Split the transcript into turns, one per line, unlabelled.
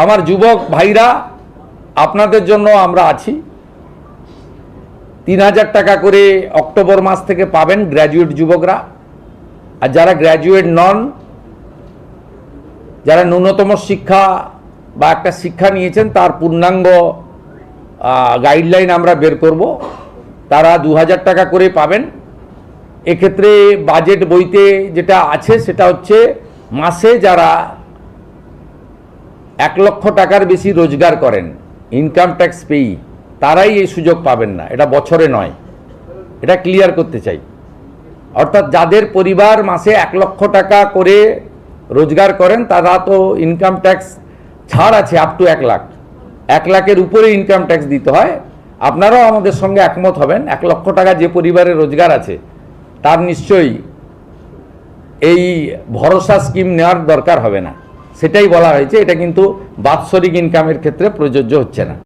আমার যুবক ভাইরা, আপনাদের জন্য আমরা আছি। 3000 টাকা করে অক্টোবর মাস থেকে পাবেন গ্র্যাজুয়েট যুবকরা। আর যারা গ্র্যাজুয়েট নন, যারা ন্যূনতম শিক্ষা বা একটা শিক্ষা নিয়েছেন তার পূর্ণাঙ্গ গাইডলাইন আমরা বের করব, তারা 2000 টাকা করে পাবেন। এক্ষেত্রে বাজেট বইতে যেটা আছে সেটা হচ্ছে মাসে যারা 1 লক্ষ টাকার বেশি রোজগার করেন, ইনকাম ট্যাক্স পেই, তারাই এই সুযোগ পাবেন না। এটা বছরে নয়, এটা ক্লিয়ার করতে চাই। অর্থাৎ যাদের পরিবার মাসে 1 লক্ষ টাকা করে রোজগার করেন তারা তো ইনকাম ট্যাক্স ছাড় আছে আপ টু 1 লাখ। 1 লাখের উপরে ইনকাম ট্যাক্স দিতে হয়। আপনারাও আমাদের সঙ্গে একমত হবেন, 1 লক্ষ টাকা যে পরিবারের রোজগার আছে তার নিশ্চয়ই এই ভরসা স্কিম নেওয়ার দরকার হবে না। সেটাই বলা হয়েছে। এটা কিন্তু বাৎসরিক ইনকামের ক্ষেত্রে প্রযোজ্য হচ্ছে না।